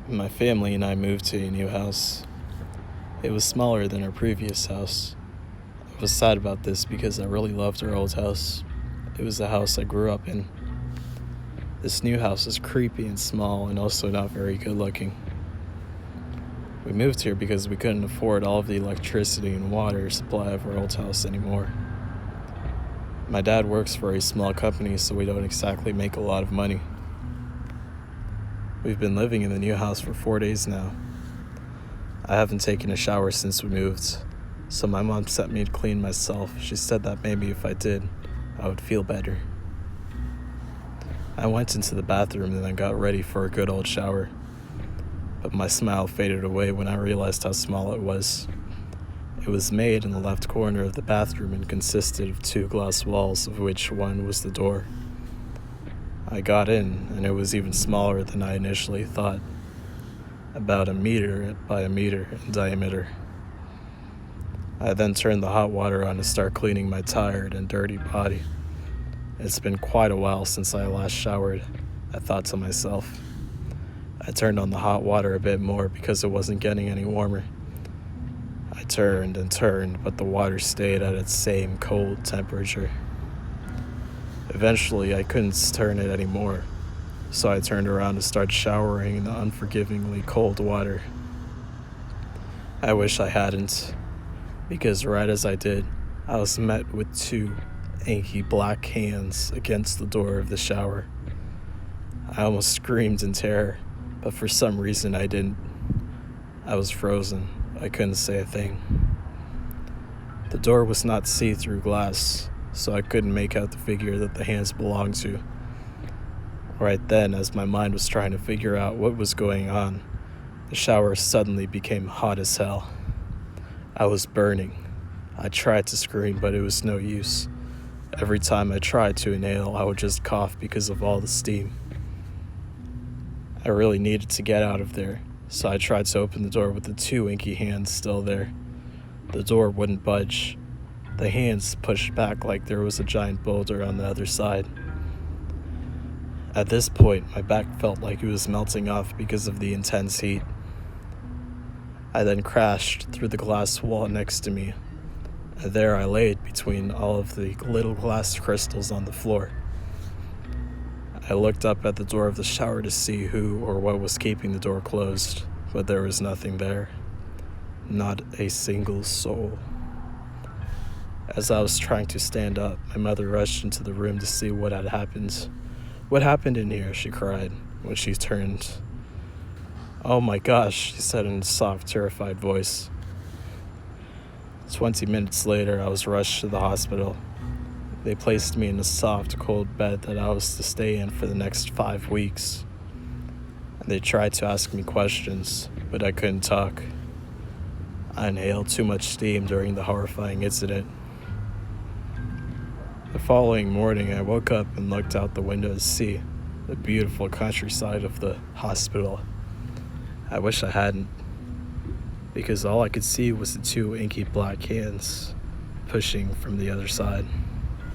My family and I moved to a new house. It was smaller than our previous house. I was sad about this because I really loved our old house. It was the house I grew up in. This new house is creepy and small and also not very good looking. We moved here because we couldn't afford all of the electricity and water supply of our old house anymore. My dad works for a small company, so we don't exactly make a lot of money. We've been living in the new house for 4 days now. I haven't taken a shower since we moved, so my mom sent me to clean myself. She said that maybe if I did, I would feel better. I went into the bathroom and then got ready for a good old shower, but my smile faded away when I realized how small it was. It was made in the left corner of the bathroom and consisted of 2 glass walls, of which one was the door. I got in, and it was even smaller than I initially thought, about 1 meter by 1 meter in diameter. I then turned the hot water on to start cleaning my tired and dirty body. It's been quite a while since I last showered, I thought to myself. I turned on the hot water a bit more because it wasn't getting any warmer. I turned and turned, but the water stayed at its same cold temperature. Eventually, I couldn't turn it anymore, so I turned around to start showering in the unforgivingly cold water. I wish I hadn't, because right as I did, I was met with 2 inky black hands against the door of the shower. I almost screamed in terror, but for some reason I didn't. I was frozen. I couldn't say a thing. The door was not see-through glass, so I couldn't make out the figure that the hands belonged to. Right then, as my mind was trying to figure out what was going on, the shower suddenly became hot as hell. I was burning. I tried to scream, but it was no use. Every time I tried to inhale, I would just cough because of all the steam. I really needed to get out of there, so I tried to open the door with the 2 inky hands still there. The door wouldn't budge. The hands pushed back like there was a giant boulder on the other side. At this point, my back felt like it was melting off because of the intense heat. I then crashed through the glass wall next to me, and there I laid between all of the little glass crystals on the floor. I looked up at the door of the shower to see who or what was keeping the door closed, but there was nothing there. Not a single soul. As I was trying to stand up, my mother rushed into the room to see what had happened. "What happened in here?" she cried when she turned. "Oh my gosh," she said in a soft, terrified voice. 20 minutes later, I was rushed to the hospital. They placed me in a soft, cold bed that I was to stay in for the next 5 weeks. And they tried to ask me questions, but I couldn't talk. I inhaled too much steam during the horrifying incident. The following morning, I woke up and looked out the window to see the beautiful countryside of the hospital. I wish I hadn't, because all I could see was the 2 inky black hands pushing from the other side.